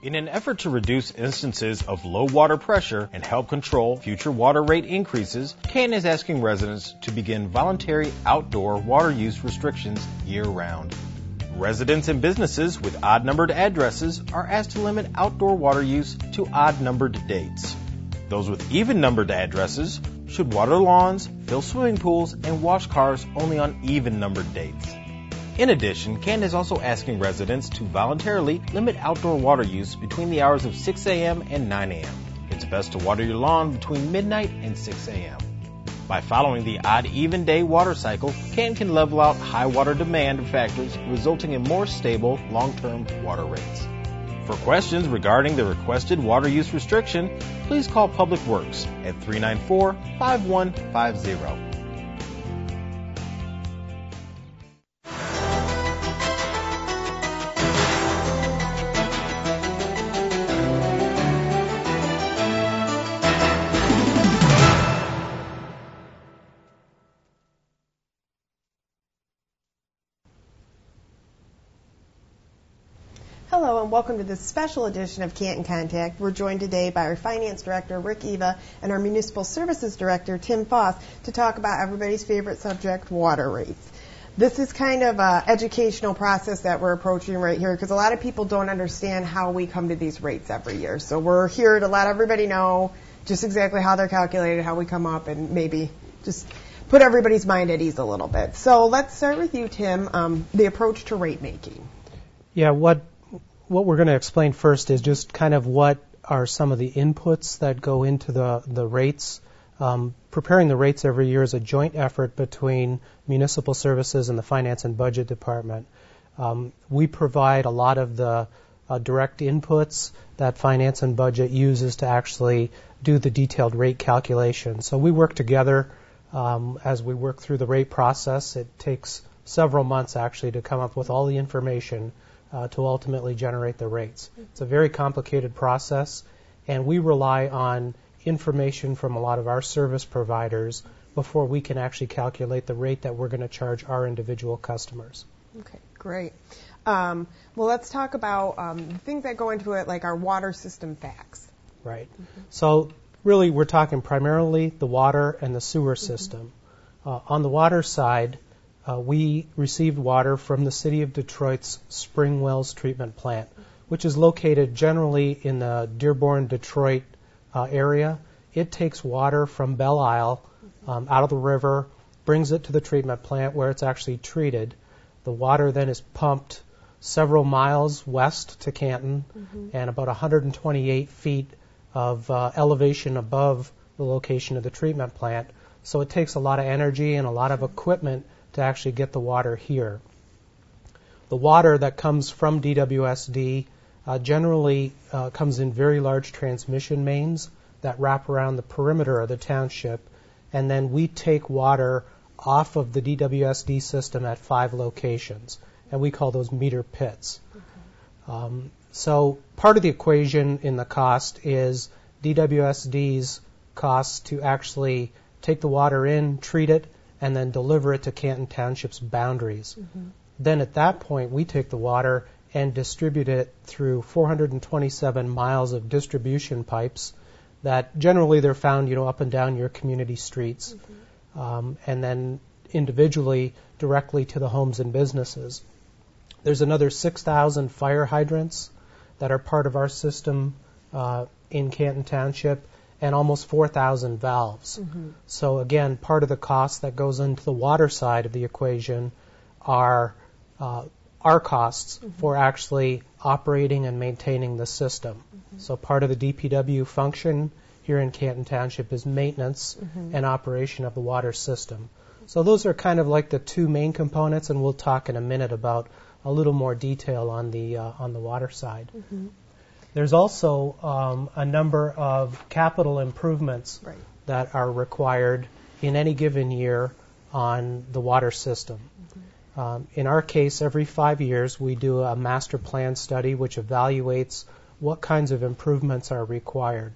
In an effort to reduce instances of low water pressure and help control future water rate increases, Canton is asking residents to begin voluntary outdoor water use restrictions year-round. Residents and businesses with odd-numbered addresses are asked to limit outdoor water use to odd-numbered dates. Those with even-numbered addresses should water lawns, fill swimming pools, and wash cars only on even-numbered dates. In addition, Canton is also asking residents to voluntarily limit outdoor water use between the hours of 6 a.m. and 9 a.m. It's best to water your lawn between midnight and 6 a.m. By following the odd-even day water cycle, Canton can level out high water demand factors, resulting in more stable, long-term water rates. For questions regarding the requested water use restriction, please call Public Works at 394-5150. Hello and welcome to this special edition of Canton Contact. We're joined today by our Finance Director, Rick Eva, and our Municipal Services Director, Tim Foss, to talk about everybody's favorite subject, water rates. This is kind of an educational process that we're approaching right here because a lot of people don't understand how we come to these rates every year. So we're here to let everybody know just exactly how they're calculated, how we come up, and maybe just put everybody's mind at ease a little bit. So let's start with you, Tim, the approach to rate making. Yeah, what we're going to explain first is just kind of what are some of the inputs that go into the rates. Preparing the rates every year is a joint effort between Municipal Services and the Finance and Budget Department. We provide a lot of the direct inputs that Finance and Budget uses to actually do the detailed rate calculation. So we work together as we work through the rate process. It takes several months actually to come up with all the information to ultimately generate the rates. It's a very complicated process, and we rely on information from a lot of our service providers before we can actually calculate the rate that we're going to charge our individual customers. Okay, great. Well, let's talk about things that go into it, like our water system facts. Right. So really we're talking primarily the water and the sewer system. On the water side, we received water from the City of Detroit's Spring Wells Treatment Plant, which is located generally in the Dearborn, Detroit area. It takes water from Belle Isle out of the river, brings it to the treatment plant where it's actually treated. The water then is pumped several miles west to Canton and about 128 feet of elevation above the location of the treatment plant. So it takes a lot of energy and a lot of equipment to actually get the water here. The water that comes from DWSD generally comes in very large transmission mains that wrap around the perimeter of the township, and then we take water off of the DWSD system at 5 locations, and we call those meter pits. So part of the equation in the cost is DWSD's cost to actually take the water in, treat it, and then deliver it to Canton Township's boundaries. Then at that point, we take the water and distribute it through 427 miles of distribution pipes that generally they're found, up and down your community streets, and then individually directly to the homes and businesses. There's another 6,000 fire hydrants that are part of our system in Canton Township, and almost 4,000 valves. So again, part of the cost that goes into the water side of the equation are our costs for actually operating and maintaining the system. So part of the DPW function here in Canton Township is maintenance and operation of the water system. So those are kind of like the two main components, and we'll talk in a minute about a little more detail on the water side. There's also a number of capital improvements that are required in any given year on the water system. In our case, every 5 years we do a master plan study which evaluates what kinds of improvements are required.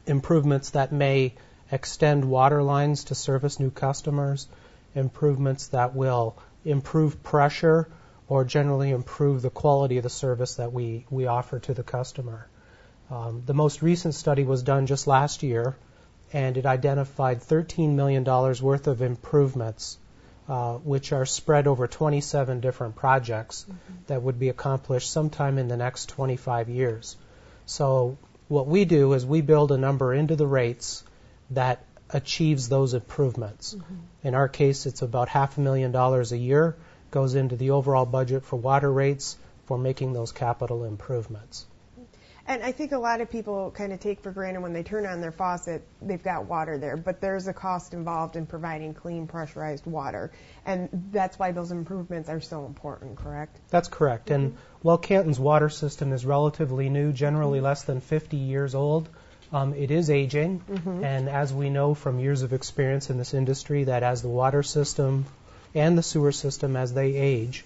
Improvements that may extend water lines to service new customers, improvements that will improve pressure or generally improve the quality of the service that we offer to the customer. The most recent study was done just last year, and it identified $13 million worth of improvements, which are spread over 27 different projects that would be accomplished sometime in the next 25 years. So what we do is we build a number into the rates that achieves those improvements. In our case, it's about $500,000 a year, goes into the overall budget for water rates for making those capital improvements. And I think a lot of people kind of take for granted when they turn on their faucet, they've got water there, but there's a cost involved in providing clean, pressurized water. And that's why those improvements are so important, correct? That's correct. And while Canton's water system is relatively new, generally less than 50 years old, it is aging. And as we know from years of experience in this industry, that as the water system and the sewer system, as they age,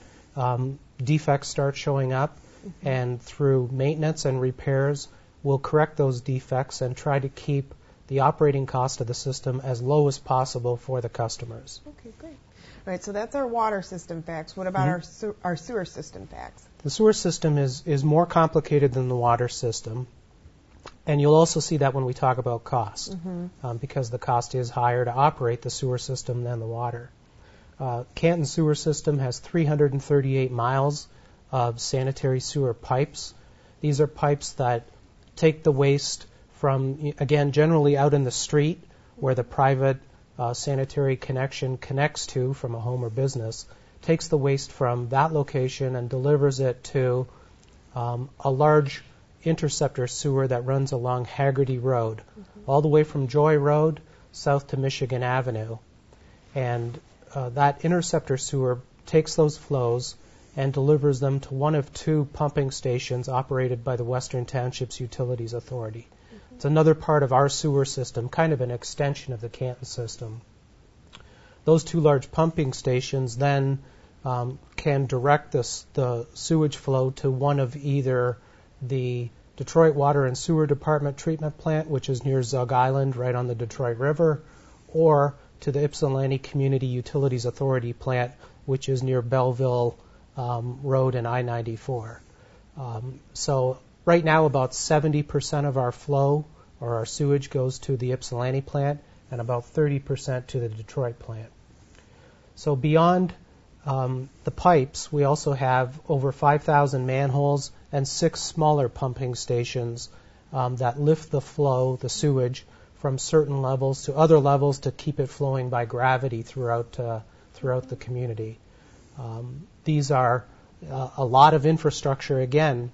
defects start showing up. And through maintenance and repairs, we'll correct those defects and try to keep the operating cost of the system as low as possible for the customers. Okay, great. All right, so that's our water system facts. What about our sewer system facts? The sewer system is more complicated than the water system. And you'll also see that when we talk about cost, because the cost is higher to operate the sewer system than the water. Canton sewer system has 338 miles of sanitary sewer pipes. These are pipes that take the waste from, again, generally out in the street where the private sanitary connection connects to from a home or business, takes the waste from that location and delivers it to a large interceptor sewer that runs along Haggerty Road, all the way from Joy Road south to Michigan Avenue. And that interceptor sewer takes those flows and delivers them to one of two pumping stations operated by the Western Township's Utilities Authority. It's another part of our sewer system, kind of an extension of the Canton system. Those two large pumping stations then can direct the sewage flow to one of either the Detroit Water and Sewer Department treatment plant, which is near Zug Island, right on the Detroit River, or to the Ypsilanti Community Utilities Authority plant, which is near Belleville Road and I-94. So right now about 70% of our flow or our sewage goes to the Ypsilanti plant and about 30% to the Detroit plant. So beyond the pipes, we also have over 5,000 manholes and 6 smaller pumping stations that lift the flow, the sewage, from certain levels to other levels to keep it flowing by gravity throughout the community. These are a lot of infrastructure, again,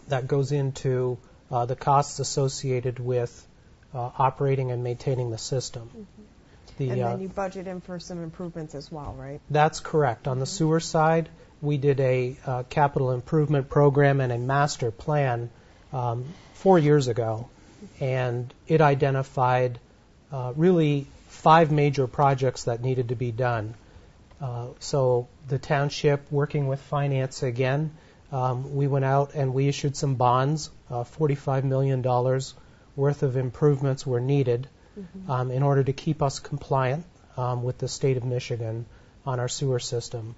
that goes into the costs associated with operating and maintaining the system. And then you budget in for some improvements as well, right? That's correct. On the sewer side, we did a capital improvement program and a master plan 4 years ago, and it identified really 5 major projects that needed to be done. So the township, working with finance again, we went out and we issued some bonds. $45 million worth of improvements were needed in order to keep us compliant with the state of Michigan on our sewer system.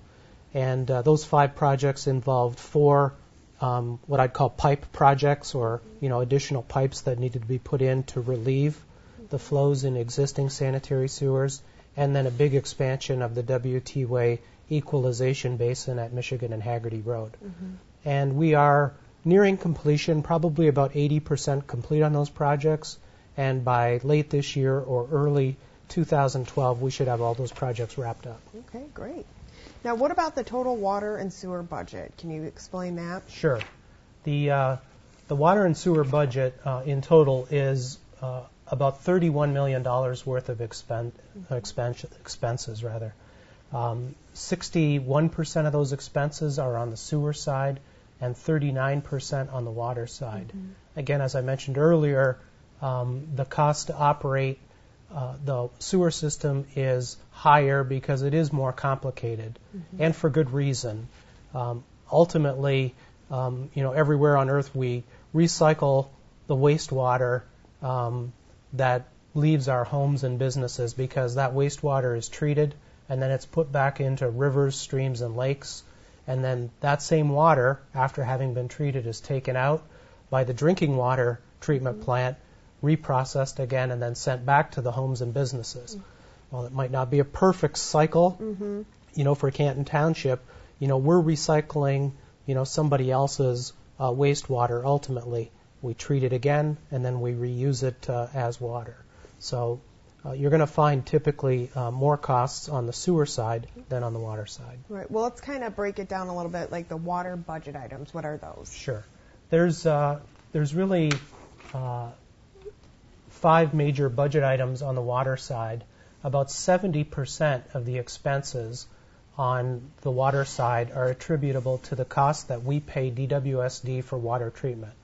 And those 5 projects involved 4 what I'd call pipe projects, or additional pipes that needed to be put in to relieve the flows in existing sanitary sewers, and then a big expansion of the W.T. Way equalization basin at Michigan and Haggerty Road. And we are nearing completion, probably about 80% complete on those projects, and by late this year or early 2012, we should have all those projects wrapped up. Okay, great. Now, what about the total water and sewer budget? Can you explain that? Sure. The water and sewer budget in total is about $31 million worth of expenses. 61% of those expenses are on the sewer side and 39% on the water side. Again, as I mentioned earlier, the cost to operate the sewer system is higher because it is more complicated, and for good reason. Ultimately, everywhere on Earth we recycle the wastewater that leaves our homes and businesses, because that wastewater is treated and then it's put back into rivers, streams, and lakes, and then that same water, after having been treated, is taken out by the drinking water treatment plant, reprocessed again, and then sent back to the homes and businesses. Well, it might not be a perfect cycle, for Canton Township. We're recycling, somebody else's wastewater ultimately. We treat it again, and then we reuse it as water. So you're going to find typically more costs on the sewer side than on the water side. Right. Well, let's kind of break it down a little bit, like the water budget items. What are those? Sure. There's really 5 major budget items on the water side. About 70% of the expenses on the water side are attributable to the cost that we pay DWSD for water treatment.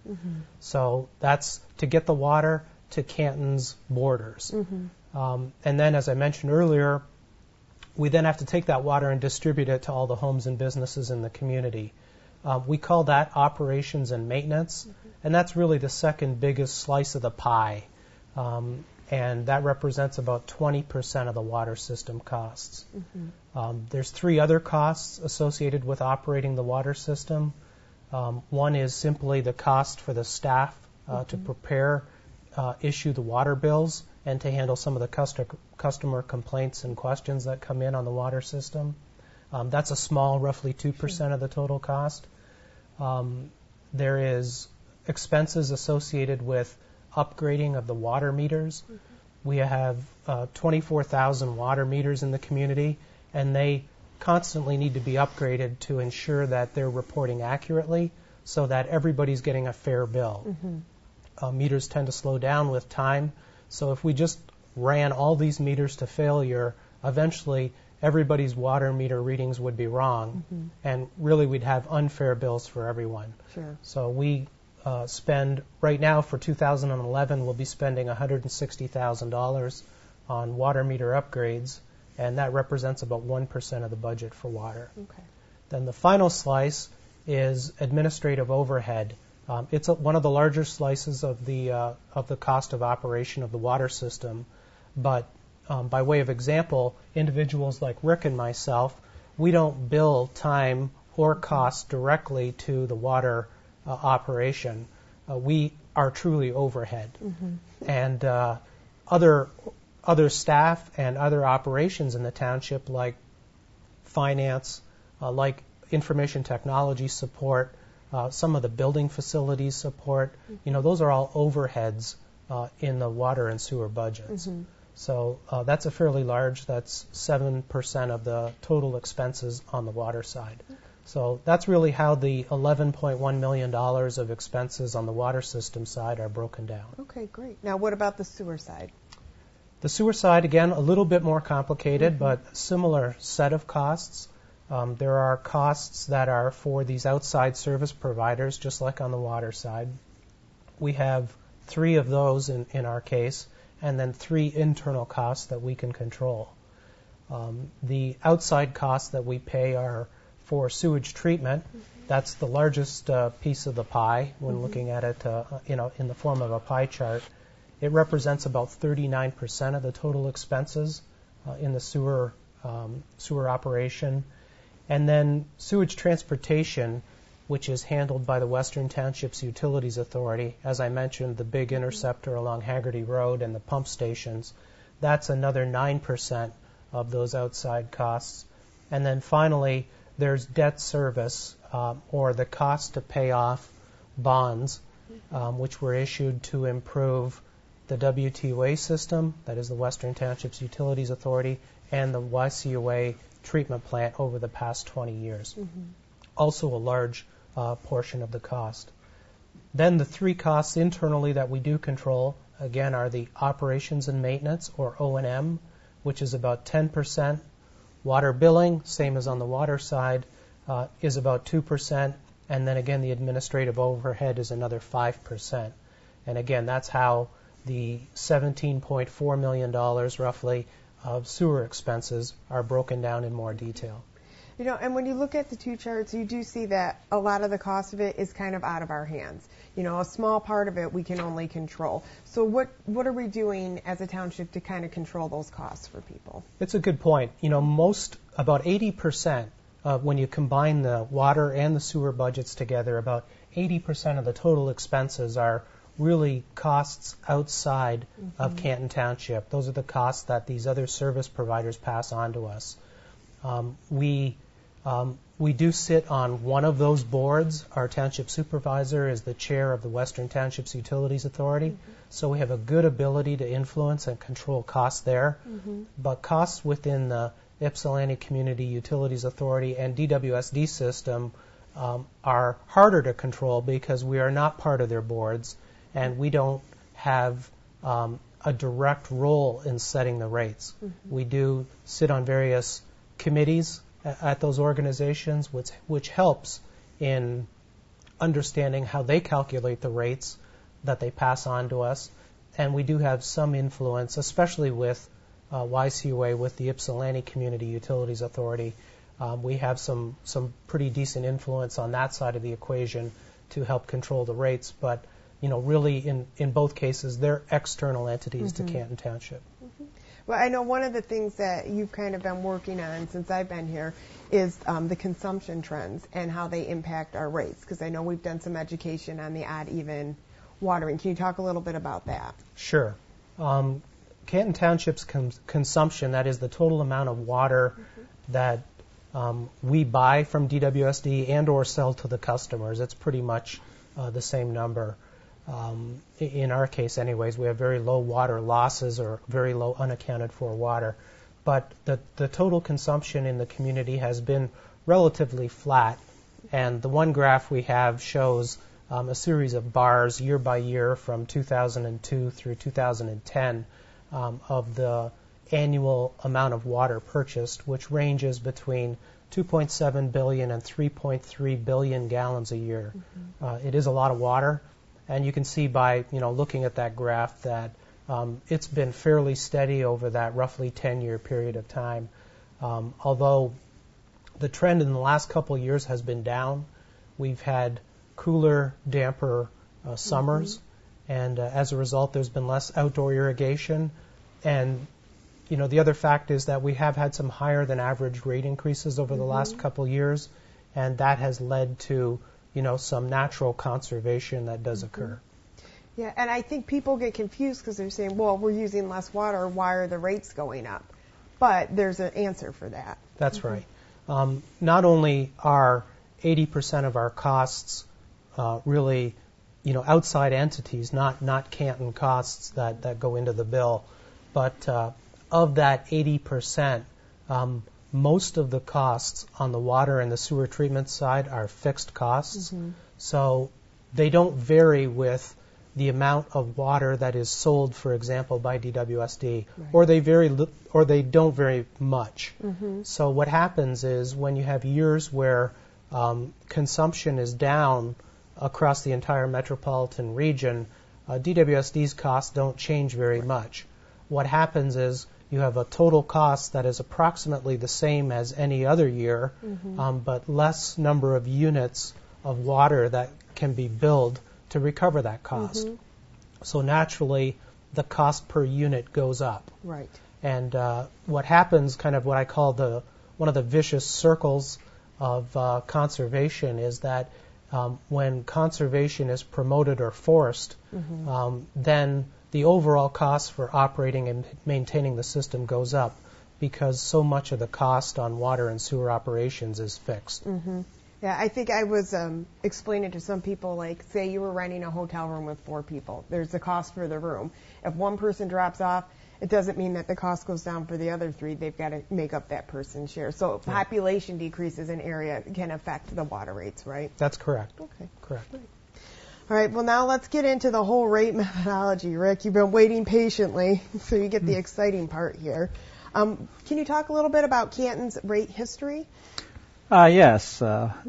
So that's to get the water to Canton's borders. And then, as I mentioned earlier, we then have to take that water and distribute it to all the homes and businesses in the community. We call that operations and maintenance, and that's really the second biggest slice of the pie. And that represents about 20% of the water system costs. There's 3 other costs associated with operating the water system. One is simply the cost for the staff to prepare, issue the water bills, and to handle some of the customer complaints and questions that come in on the water system. That's a small, roughly 2% of the total cost. There is expenses associated with upgrading of the water meters. We have 24,000 water meters in the community, and they constantly need to be upgraded to ensure that they're reporting accurately so that everybody's getting a fair bill. Meters tend to slow down with time, so if we just ran all these meters to failure, eventually everybody's water meter readings would be wrong, and really we'd have unfair bills for everyone. So we spend, right now for 2011, we'll be spending $160,000 on water meter upgrades, and that represents about 1% of the budget for water. Then the final slice is administrative overhead. It's one of the larger slices of the cost of operation of the water system, but by way of example, individuals like Rick and myself, we don't bill time or cost directly to the water operation. We are truly overhead. And other staff and other operations in the township, like finance, like information technology support, some of the building facilities support, those are all overheads in the water and sewer budgets. So that's a fairly large, that's 7% of the total expenses on the water side. So that's really how the $11.1 million of expenses on the water system side are broken down. Okay, great. Now what about the sewer side? The sewer side, again, a little bit more complicated, but similar set of costs. There are costs that are for these outside service providers, just like on the water side. We have 3 of those in our case, and then 3 internal costs that we can control. The outside costs that we pay are for sewage treatment. That's the largest piece of the pie when looking at it in the form of a pie chart. It represents about 39% of the total expenses in the sewer operation. And then sewage transportation, which is handled by the Western Township's Utilities Authority. As I mentioned, the big interceptor along Haggerty Road and the pump stations, that's another 9% of those outside costs. And then finally, there's debt service, or the cost to pay off bonds, which were issued to improve the WTUA system, that is the Western Township's Utilities Authority, and the YCUA treatment plant over the past 20 years. Also a large portion of the cost. Then the 3 costs internally that we do control, again, are the operations and maintenance, or O&M, which is about 10%. Water billing, same as on the water side, is about 2%. And then again, the administrative overhead is another 5%. And again, that's how the $17.4 million roughly of sewer expenses are broken down in more detail. And when you look at the 2 charts, you do see that a lot of the cost of it is kind of out of our hands. A small part of it we can only control. So what are we doing as a township to kind of control those costs for people? It's a good point. About 80% when you combine the water and the sewer budgets together, about 80% of the total expenses are really costs outside of Canton Township. Those are the costs that these other service providers pass on to us. We do sit on one of those boards. Our township supervisor is the chair of the Western Townships Utilities Authority, so we have a good ability to influence and control costs there. But costs within the Ypsilanti Community Utilities Authority and DWSD system are harder to control because we are not part of their boards and we don't have a direct role in setting the rates. We do sit on various committees at those organizations, which helps in understanding how they calculate the rates that they pass on to us. And we do have some influence, especially with YCUA, with the Ypsilanti Community Utilities Authority. We have some pretty decent influence on that side of the equation to help control the rates. But really in both cases, they're external entities to Canton Township. Well, I know one of the things that you've kind of been working on since I've been here is the consumption trends and how they impact our rates, because I know we've done some education on the odd-even watering. Can you talk a little bit about that? Sure. Canton Township's consumption, that is the total amount of water that we buy from DWSD and or sell to the customers, it's pretty much the same number. In our case anyways, we have very low water losses or very low unaccounted for water. But the total consumption in the community has been relatively flat. And the one graph we have shows a series of bars year by year from 2002 through 2010 of the annual amount of water purchased, which ranges between 2.7 billion and 3.3 billion gallons a year. It is a lot of water. And you can see by looking at that graph that it's been fairly steady over that roughly 10-year period of time. Although the trend in the last couple of years has been down, we've had cooler, damper summers, and as a result, there's been less outdoor irrigation. And the other fact is that we have had some higher than average rate increases over the last couple of years, and that has led to some natural conservation that does occur. Yeah, and I think people get confused because they're saying, well, we're using less water, why are the rates going up? But there's an answer for that. That's right. Not only are 80% of our costs really, outside entities, not Canton costs that go into the bill, but of that 80%, most of the costs on the water and the sewer treatment side are fixed costs. So they don't vary with the amount of water that is sold, for example, by DWSD, or they don't vary much. So what happens is when you have years where consumption is down across the entire metropolitan region, DWSD's costs don't change very much. What happens is you have a total cost that is approximately the same as any other year, but less number of units of water that can be billed to recover that cost. So naturally, the cost per unit goes up. Right. And what happens, kind of what I call one of the vicious circles of conservation, is that when conservation is promoted or forced, then the overall cost for operating and maintaining the system goes up because so much of the cost on water and sewer operations is fixed. Yeah, I think I was explaining to some people, like, say you were renting a hotel room with 4 people. There's a cost for the room. If one person drops off, it doesn't mean that the cost goes down for the other 3. They've got to make up that person's share. So if population decreases in area can affect the water rates, right? That's correct. Okay. Correct. Right. All right, well, now let's get into the whole rate methodology. Rick, you've been waiting patiently, so you get the exciting part here. Can you talk a little bit about Canton's rate history? Yes. A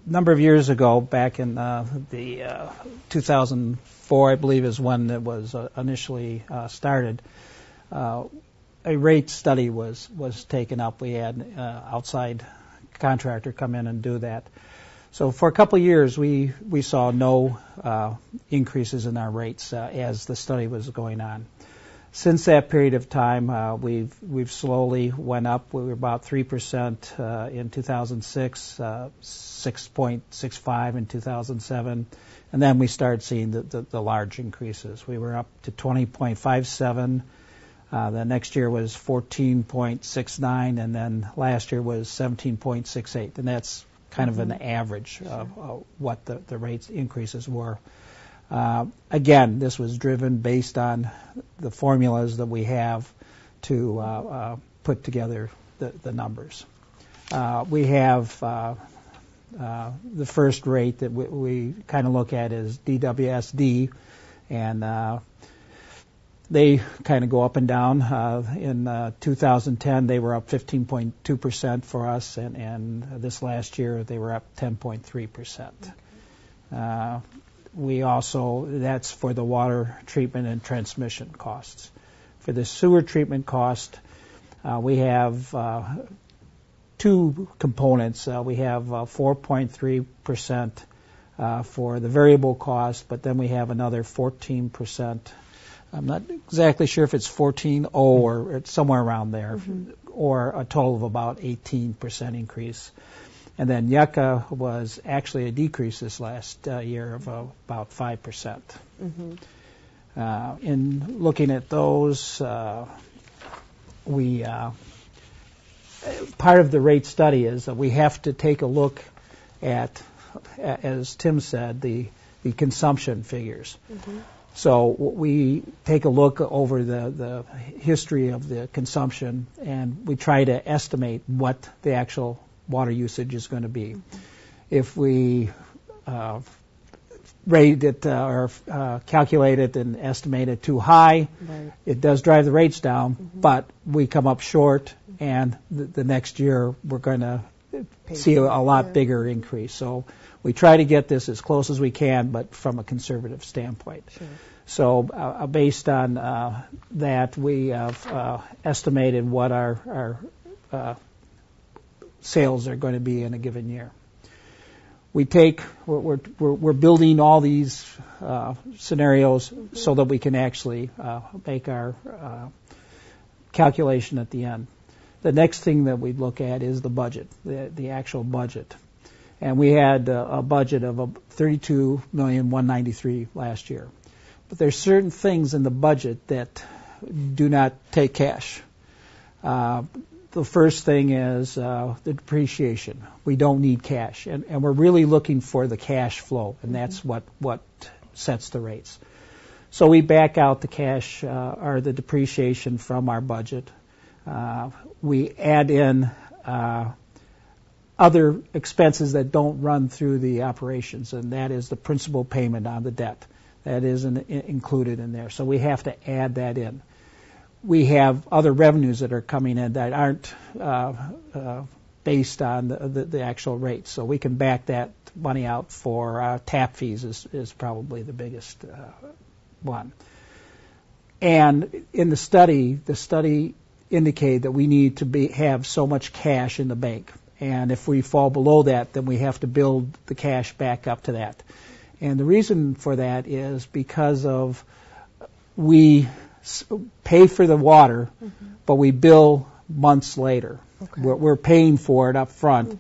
number of years ago, back in the 2004, I believe, is when it was initially started, a rate study was taken up. We had an outside contractor come in and do that. So for a couple of years, we saw no increases in our rates as the study was going on. Since that period of time, we've slowly went up. We were about 3% in 2006, 6.65 in 2007, and then we started seeing the large increases. We were up to 20.57. The next year was 14.69, and then last year was 17.68, and that's kind of an average of what the rates increases were. Again, this was driven based on the formulas that we have to put together the numbers. We have the first rate that we kind of look at is DWSD, and they kind of go up and down. In 2010, they were up 15.2% for us, and this last year they were up 10.3%. We also, that's for the water treatment and transmission costs. For the sewer treatment cost, we have two components. We have 4.3% for the variable cost, but then we have another 14%. I'm not exactly sure if it's 14.0 or it's somewhere around there, or a total of about 18% increase. And then yucca was actually a decrease this last year of about 5%. In looking at those, we part of the rate study is that we have to take a look at, as Tim said, the consumption figures. So we take a look over the history of the consumption, and we try to estimate what the actual water usage is going to be. If we rate it or calculate it and estimate it too high, it does drive the rates down, but we come up short, and the next year we're going to see a lot bigger increase. So we try to get this as close as we can, but from a conservative standpoint. So based on that, we have estimated what our sales are going to be in a given year. We're building all these scenarios so that we can actually make our calculation at the end. The next thing that we look at is the budget, the actual budget. And we had a budget of $32,193,000 last year. But there's certain things in the budget that do not take cash. The first thing is the depreciation. We don't need cash, and we're really looking for the cash flow, and that's what sets the rates. So we back out the cash or the depreciation from our budget. We add in other expenses that don't run through the operations, and that is the principal payment on the debt. That isn't included in there, so we have to add that in. We have other revenues that are coming in that aren't based on the actual rates, so we can back that money out for tap fees is probably the biggest one. And in the study indicated that we need to have so much cash in the bank, and if we fall below that, then we have to build the cash back up to that. And the reason for that is because of we pay for the water, but we bill months later. We're paying for it up front.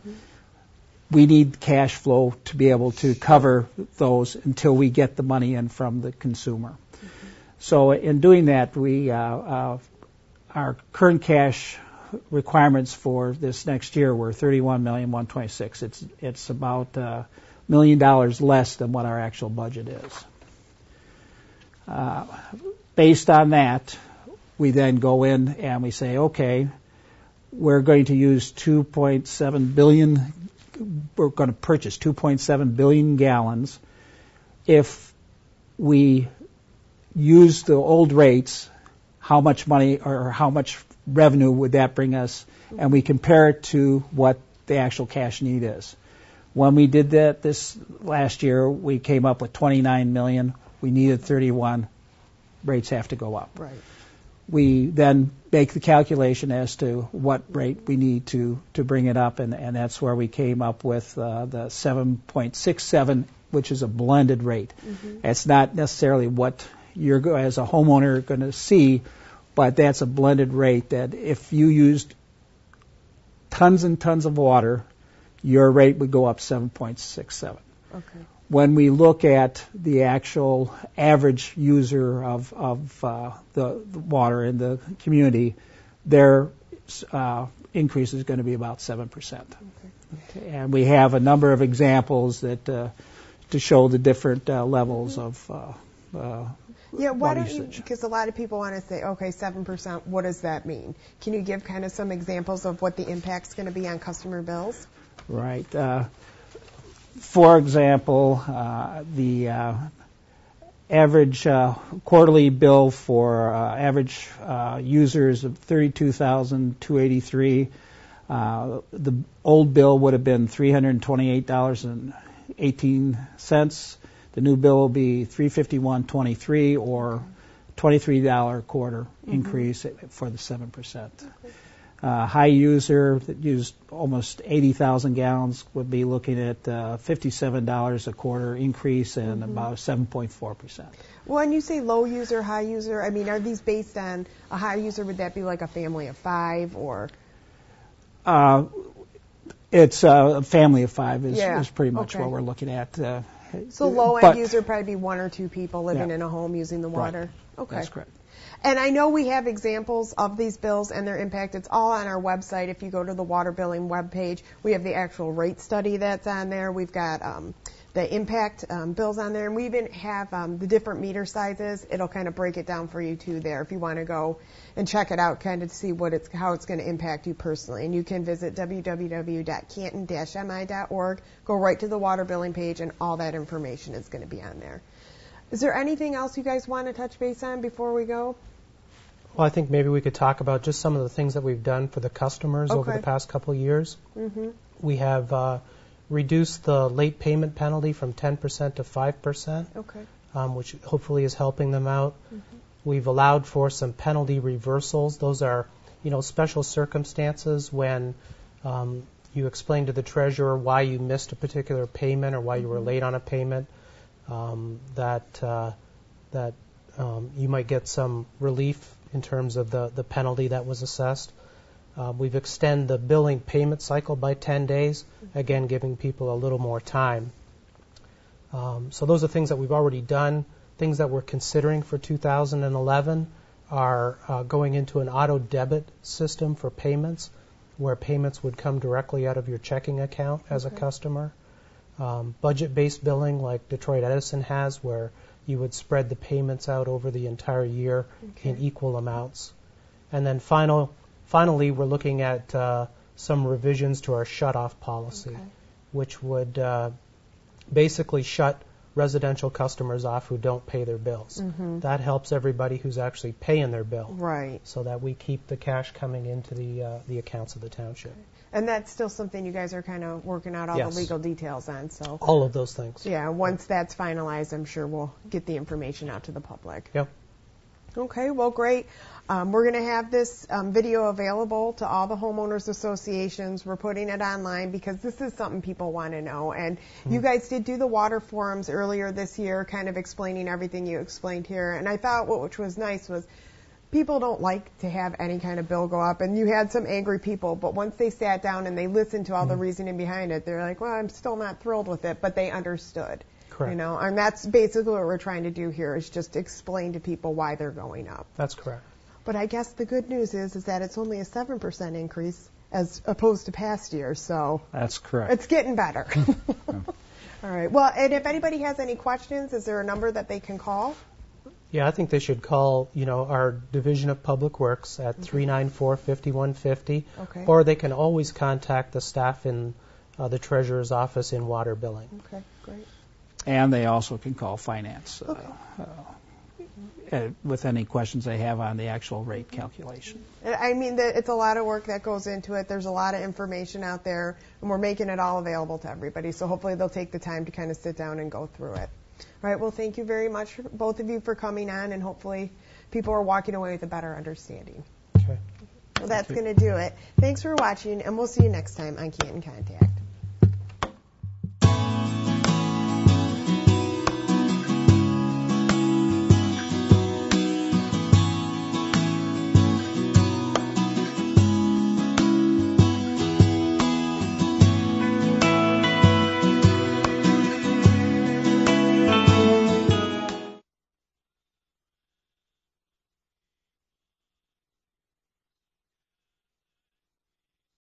We need cash flow to be able to cover those until we get the money in from the consumer. So in doing that, our current cash requirements for this next year were $31,126,000. It's about $1 million less than what our actual budget is. Based on that, we then go in and we say, okay, we're going to use 2.7 billion. We're going to purchase 2.7 billion gallons. If we use the old rates, how much money or how much revenue would that bring us? And we compare it to what the actual cash need is. When we did that this last year, we came up with 29 million. We needed 31. Rates have to go up. We then make the calculation as to what rate we need to bring it up, and that's where we came up with the 7.67, which is a blended rate. It's not necessarily what you're as a homeowner going to see, but that's a blended rate that if you used tons and tons of water, your rate would go up 7.67. Okay. When we look at the actual average user of the water in the community, their increase is going to be about 7%. Okay. And we have a number of examples that to show the different levels of yeah, why don't you, usage. because a lot of people want to say, okay, 7%, what does that mean? Can you give kind of some examples of what the impact's going to be on customer bills? Right. For example, the average quarterly bill for average users of $32,283. The old bill would have been $328.18. The new bill will be $351.23, or $23 a quarter increase for the 7%. Okay. High user that used almost 80,000 gallons would be looking at $57 a quarter increase and about 7.4%. Well, and you say low user, high user. I mean, are these based on a high user? Would that be like a family of 5 or? It's a family of 5 is pretty much what we're looking at. So low-end user would probably be 1 or 2 people living in a home using the water. Right. Okay. That's correct. And I know we have examples of these bills and their impact. It's all on our website. If you go to the water billing webpage, we have the actual rate study that's on there. We've got the impact bills on there, and we even have the different meter sizes. It'll kind of break it down for you too there if you want to go and check it out, kind of to see how it's going to impact you personally. And you can visit www.canton-mi.org, go right to the water billing page, and all that information is going to be on there. Is there anything else you guys want to touch base on before we go? Well, I think maybe we could talk about just some of the things that we've done for the customers over the past couple of years. Mm-hmm. We have reduced the late payment penalty from 10% to 5%, which hopefully is helping them out. Mm-hmm. We've allowed for some penalty reversals. Those are, special circumstances when you explain to the treasurer why you missed a particular payment or why you were late on a payment. That you might get some relief in terms of the penalty that was assessed. We've extended the billing payment cycle by 10 days, again giving people a little more time. So those are things that we've already done. Things that we're considering for 2011 are going into an auto debit system for payments, where payments would come directly out of your checking account as a customer. Budget-based billing like Detroit Edison has, where you would spread the payments out over the entire year in equal amounts. And then finally, we're looking at some revisions to our shut-off policy, which would basically shut residential customers off who don't pay their bills. Mm-hmm. That helps everybody who's actually paying their bill, right? So that we keep the cash coming into the accounts of the township. And that's still something you guys are kind of working out all the legal details on. So all of those things. Yeah, once that's finalized, I'm sure we'll get the information out to the public. Yep. Okay, well, great. We're going to have this video available to all the homeowners associations. We're putting it online because this is something people want to know. And you guys did do the water forums earlier this year, kind of explaining everything you explained here. And I thought which was nice was people don't like to have any kind of bill go up. And you had some angry people, but once they sat down and they listened to all the reasoning behind it, they're like, well, I'm still not thrilled with it, but they understood. Correct. And that's basically what we're trying to do here is just explain to people why they're going up. That's correct. But I guess the good news is that it's only a 7% increase as opposed to past years. So that's correct. It's getting better. All right. Well, and if anybody has any questions, is there a number that they can call? Yeah, I think they should call, our Division of Public Works at 394-5150, or they can always contact the staff in the Treasurer's office in water billing. Okay, great. And they also can call finance with any questions they have on the actual rate calculation. I mean, it's a lot of work that goes into it. There's a lot of information out there, and we're making it all available to everybody. So hopefully they'll take the time to kind of sit down and go through it. All right, well, thank you very much, both of you, for coming on, and hopefully people are walking away with a better understanding. Okay. Well, that's going to do it. Thanks for watching, and we'll see you next time on Canton Contact.